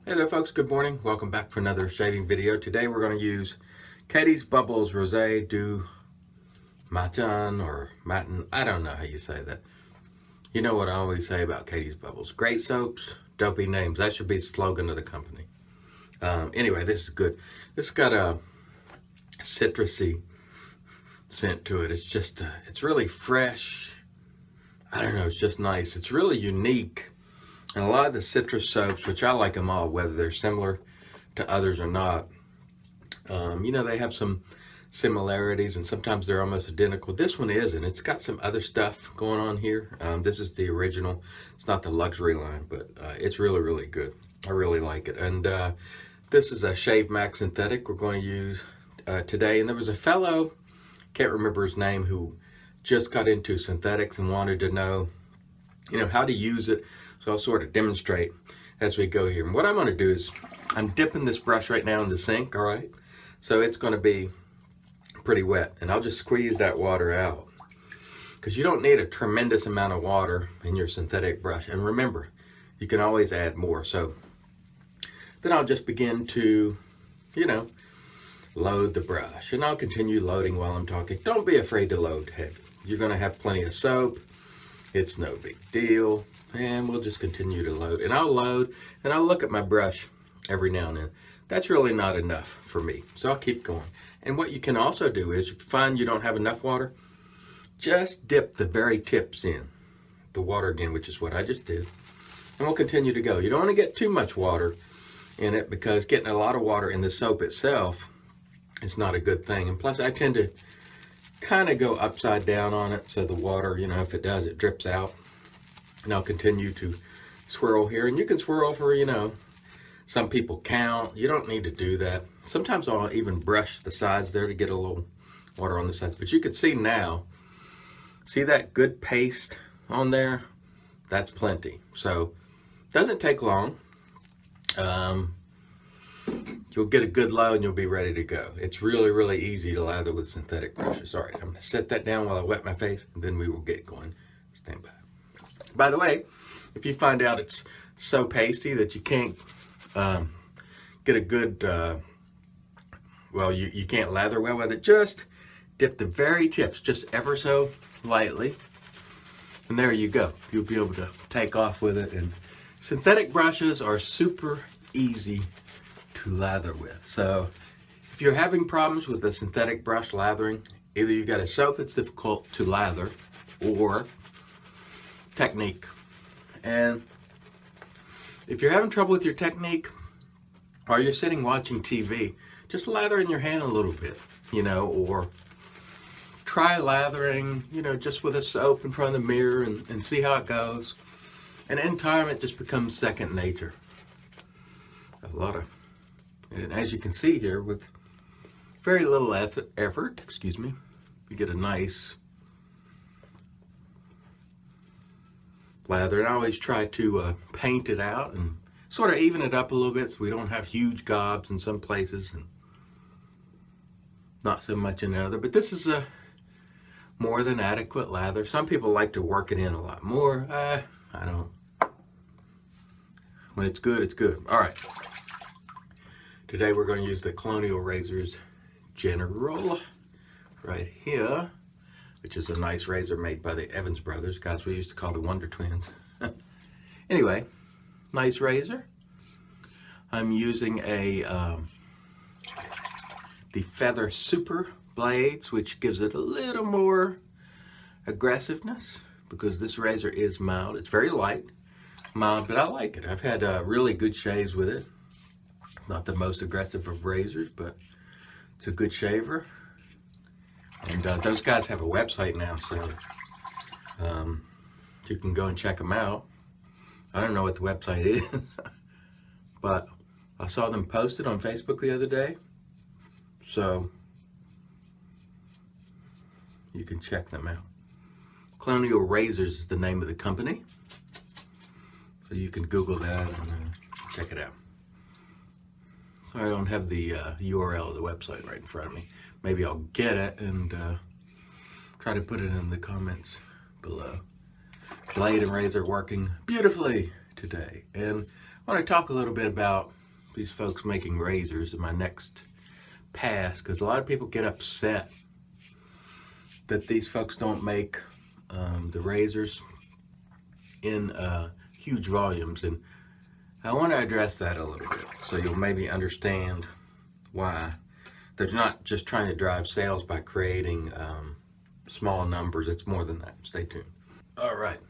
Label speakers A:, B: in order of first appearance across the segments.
A: Hey there folks, good morning. Welcome back for another shaving video. Today we're going to use Catie's Bubbles Rosé du Matin or Matin. I don't know how you say that. You know what I always say about Catie's Bubbles. Great soaps, dopey names. That should be the slogan of the company. Anyway, this is good. This got a citrusy scent to it. It's just, it's really fresh. I don't know, it's just nice. It's really unique. And a lot of the citrus soaps, which I like them all, whether they're similar to others or not, they have some similarities and sometimes they're almost identical. This one isn't. It's got some other stuff going on here. This is the original. It's not the luxury line, but it's really, really good. I really like it. And this is a Shave Max synthetic we're going to use today. And there was a fellow, can't remember his name, who just got into synthetics and wanted to know, how to use it. So I'll sort of demonstrate as we go here. And what I'm going to do is I'm dipping this brush right now in the sink, all right? So it's going to be pretty wet. And I'll just squeeze that water out because you don't need a tremendous amount of water in your synthetic brush. And remember, you can always add more. So then I'll just begin to, load the brush. And I'll continue loading while I'm talking. Don't be afraid to load heavy. You're going to have plenty of soap. It's no big deal. And we'll just continue to load. And I'll load and I'll look at my brush every now and then. That's really not enough for me. So I'll keep going. And what you can also do is, if you find you don't have enough water, just dip the very tips in the water again, which is what I just did. And we'll continue to go. You don't want to get too much water in it because getting a lot of water in the soap itself is not a good thing. And plus I tend to kind of go upside down on it so the water, if it does, it drips out. And I'll continue to swirl here. And you can swirl for, some people count. You don't need to do that. Sometimes I'll even brush the sides there to get a little water on the sides. But you can see now, see that good paste on there? That's plenty. So it doesn't take long. You'll get a good load and you'll be ready to go. It's really, really easy to lather with synthetic brushes. All right, I'm gonna set that down while I wet my face and then we will get going. Stand by. By the way, if you find out it's so pasty that you can't get a good, you can't lather well with it, just dip the very tips, just ever so lightly. And there you go. You'll be able to take off with it. And synthetic brushes are super easy to lather with. So if you're having problems with a synthetic brush lathering, either you got a soap that's difficult to lather or technique. And if you're having trouble with your technique or you're sitting watching TV, just lather in your hand a little bit, or try lathering, just with a soap in front of the mirror and see how it goes. And in time, it just becomes second nature. And as you can see here, with very little effort, you get a nice lather. And I always try to paint it out and sort of even it up a little bit so we don't have huge gobs in some places and not so much in other. But this is a more than adequate lather. Some people like to work it in a lot more. I don't. When it's good, it's good. All right. Today we're going to use the Colonial Razors General right here, which is a nice razor made by the Evans brothers, guys we used to call the Wonder Twins. Anyway, nice razor. I'm using the Feather Super blades, which gives it a little more aggressiveness because this razor is mild. It's very light, mild, but I like it. I've had really good shaves with it. Not the most aggressive of razors, but it's a good shaver. And those guys have a website now, so you can go and check them out. I don't know what the website is, but I saw them posted on Facebook the other day. So you can check them out. Colonial Razors is the name of the company. So you can Google that and check it out. Sorry, I don't have the URL of the website right in front of me. Maybe I'll get it and try to put it in the comments below. Blade and razor working beautifully today. And I want to talk a little bit about these folks making razors in my next pass, because a lot of people get upset that these folks don't make the razors in huge volumes, and I want to address that a little bit so you'll maybe understand why they're not just trying to drive sales by creating small numbers. It's more than that. Stay tuned. All right.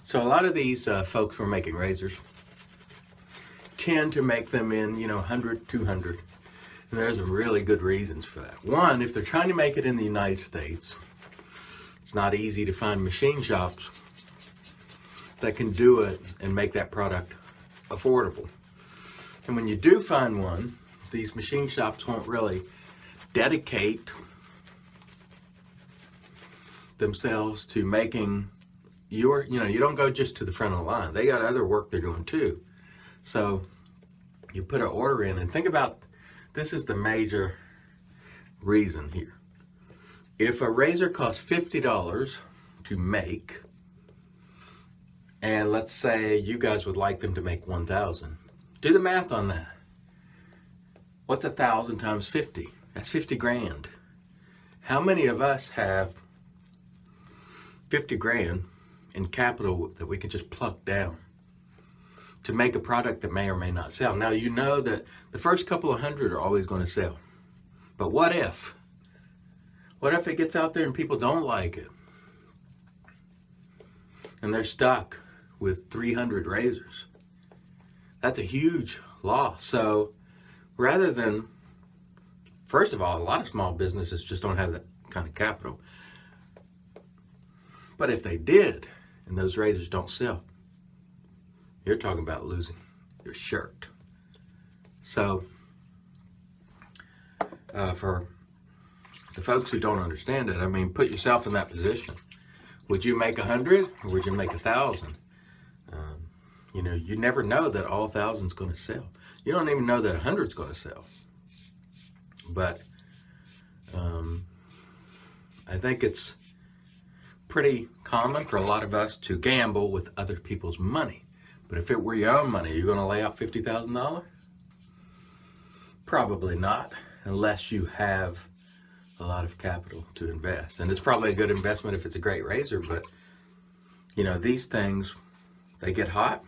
A: So a lot of these folks who are making razors tend to make them in, 100, 200. And there's some really good reasons for that. One, if they're trying to make it in the United States, it's not easy to find machine shops that can do it and make that product affordable. And when you do find one, these machine shops won't really dedicate themselves to making you don't go just to the front of the line. They got other work they're doing too. So you put an order in, and think about, this is the major reason here. If a razor costs $50 to make, and let's say you guys would like them to make 1,000, do the math on that. What's 1,000 times 50? That's 50 grand. How many of us have 50 grand in capital that we can just pluck down to make a product that may or may not sell? Now, you know that the first couple of hundred are always going to sell. But what if? What if it gets out there and people don't like it? And they're stuck with 300 razors. That's a huge loss. So rather than, first of all, a lot of small businesses just don't have that kind of capital. But if they did, and those razors don't sell, you're talking about losing your shirt. So for the folks who don't understand it, I mean, put yourself in that position. Would you make 100 or would you make 1,000? You never know that all 1,000's going to sell. You don't even know that 100's going to sell. But I think it's pretty common for a lot of us to gamble with other people's money. But if it were your own money, are you going to lay out $50,000? Probably not, unless you have a lot of capital to invest. And it's probably a good investment if it's a great razor, but these things, they get hot,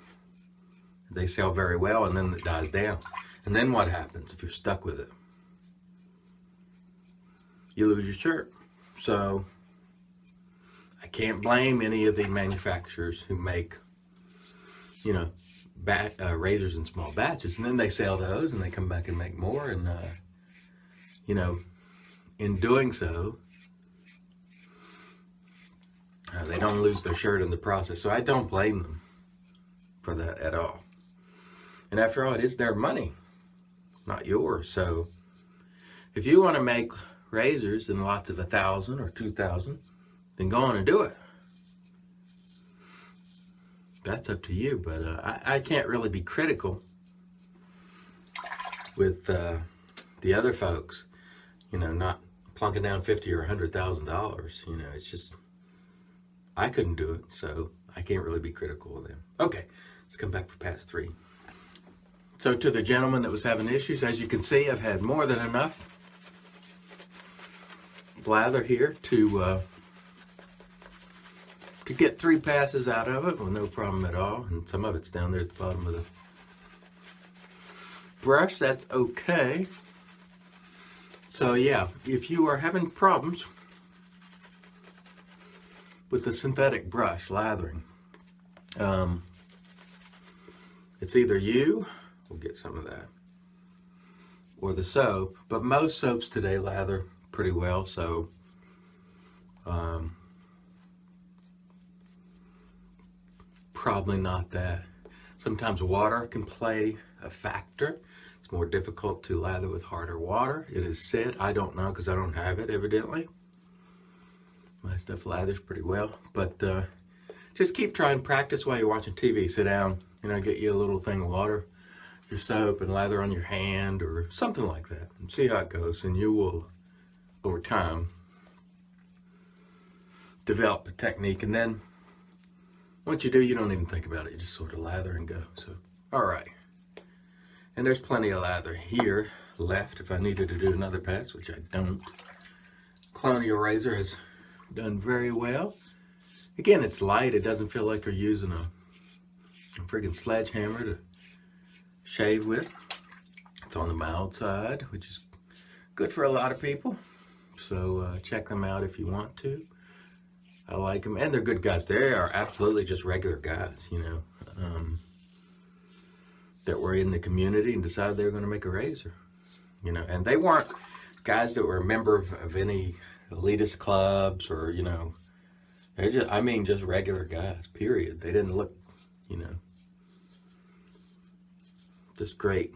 A: they sell very well, and then it dies down. And then what happens if you're stuck with it? You lose your shirt. So I can't blame any of the manufacturers who make, razors in small batches, and then they sell those and they come back and make more, and in doing so, they don't lose their shirt in the process. So I don't blame them for that at all. And after all, it is their money, not yours. So if you want to make razors in lots of 1,000 or 2,000, then go on and do it. That's up to you. But I can't really be critical with the other folks, not plunking down $50,000 or $100,000. It's just, I couldn't do it, so I can't really be critical of them. Okay, let's come back for pass 3. So to the gentleman that was having issues, as you can see, I've had more than enough lather here to get 3 passes out of it with no problem at all. And some of it's down there at the bottom of the brush. That's okay. So yeah, if you are having problems with the synthetic brush lathering, it's either you, we'll get some of that, or the soap. But most soaps today lather pretty well, so probably not that. Sometimes water can play a factor. It's more difficult to lather with harder water. It is said. I don't know because I don't have it, evidently. My stuff lathers pretty well. But just keep trying, practice while you're watching TV. Sit down, get you a little thing of water, your soap, and lather on your hand or something like that. And see how it goes. And you will, over time, develop a technique. And then once you do, you don't even think about it. You just sort of lather and go. So, All right. And there's plenty of lather here left if I needed to do another pass, which I don't. Colonial razor has done very well. Again, it's light. It doesn't feel like you're using a freaking sledgehammer to shave with. It's on the mild side, which is good for a lot of people. So check them out if you want to. I like them, and they're good guys. They are absolutely just regular guys, you know, that were in the community and decided they were going to make a razor, you know. And they weren't guys that were a member of any elitist clubs or, you know, they just, I mean, just regular guys, period. They didn't look, you know, just great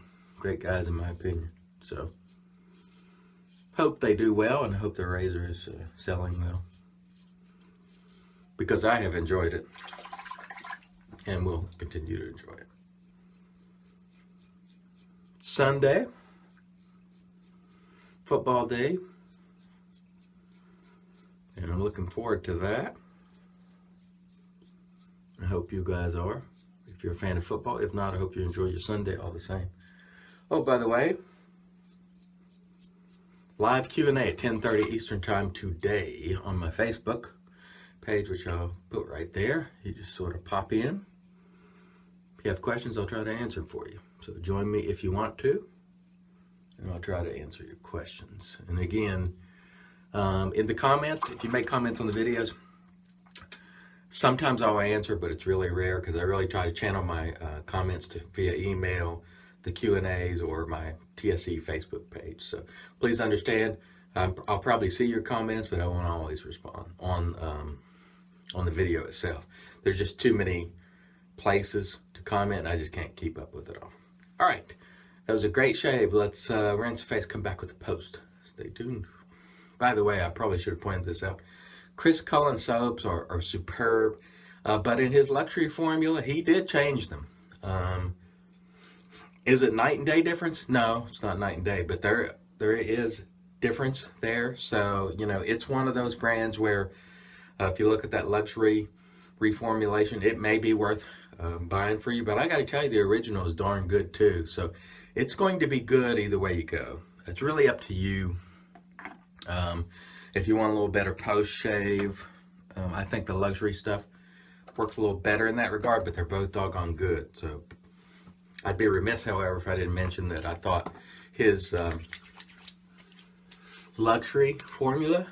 A: guys in my opinion. So hope they do well, and I hope their razor is selling well, because I have enjoyed it and will continue to enjoy it. Sunday, football day, and I'm looking forward to that. I hope you guys are, if you're a fan of football. If not, I hope you enjoy your Sunday all the same. Oh, by the way, live Q&A at 10:30 Eastern Time today on my Facebook page, which I'll put right there. You just sort of pop in. If you have questions, I'll try to answer them for you. So join me if you want to, and I'll try to answer your questions. And again, in the comments, if you make comments on the videos, sometimes I'll answer, but it's really rare because I really try to channel my comments via email, the Q&As, or my TSE Facebook page. So please understand, I'll probably see your comments, but I won't always respond on the video itself. There's just too many places to comment, and I just can't keep up with it all. All right, that was a great shave. Let's rinse the face, come back with the post. Stay tuned. By the way, I probably should have pointed this out. Chris Cullen soaps are superb, but in his luxury formula, he did change them. Is it night and day difference? No, it's not night and day, but there is difference there. So, you know, it's one of those brands where if you look at that luxury reformulation, it may be worth buying for you, but I got to tell you, the original is darn good too. So it's going to be good either way you go. It's really up to you. If you want a little better post shave, I think the luxury stuff works a little better in that regard, but they're both doggone good. So I'd be remiss, however, if I didn't mention that I thought his luxury formula,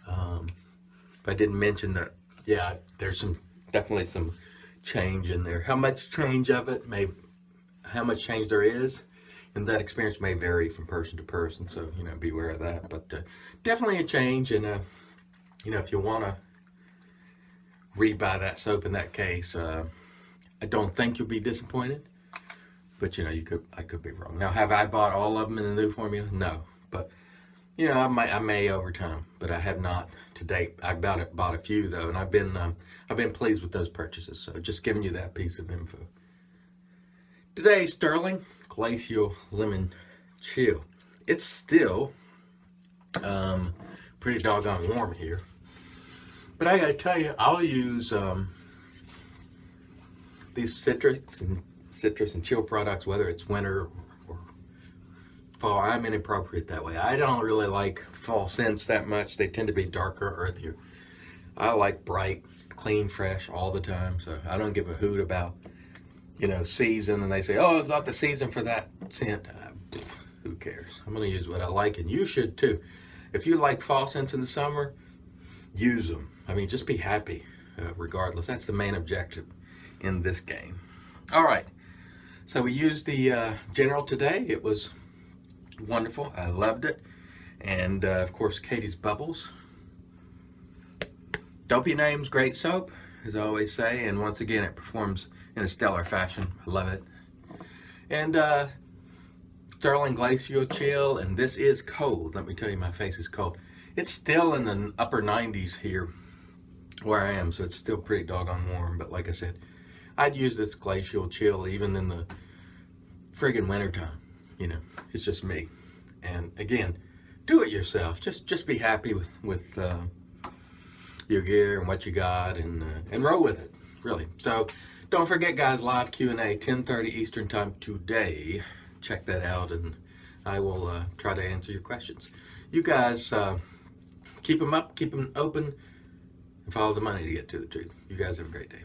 A: if I didn't mention that, yeah, there's definitely some change in there. How much change of it how much change there is, and that experience may vary from person to person. So, you know, beware of that. But definitely a change, and you know, if you want to rebuy that soap in that case, I don't think you'll be disappointed. But you know, I could be wrong. Now, have I bought all of them in the new formula? No, but you know, I may over time, but I have not to date. I've bought a few though, and I've been pleased with those purchases. So just giving you that piece of info. Today, Sterling Glacial Lemon Chill. It's still pretty doggone warm here, but I gotta tell you, I'll use these citrus and chill products, whether it's winter or fall. I'm inappropriate that way. I don't really like fall scents that much. They tend to be darker, earthier. I like bright, clean, fresh all the time. So I don't give a hoot about, you know, season. And they say, oh, it's not the season for that scent. Who cares? I'm going to use what I like, and you should too. If you like fall scents in the summer, use them. I mean, just be happy regardless. That's the main objective in this game. All right. So we used the General today. It was wonderful. I loved it. And of course, Catie's Bubbles. Dopey names, great soap, as I always say. And once again, it performs in a stellar fashion. I love it. And Sterling Glacial Chill. And this is cold. Let me tell you, my face is cold. It's still in the upper 90s here where I am. So it's still pretty doggone warm. But like I said, I'd use this Glacial Chill even in the friggin' wintertime. You know, it's just me. And again, do it yourself. Just be happy with your gear and what you got, and roll with it, really. So Don't forget, guys, live Q&A, 10:30 Eastern Time today. Check that out, and I will try to answer your questions. You guys keep them up, keep them open, and follow the money to get to the truth. You guys have a great day.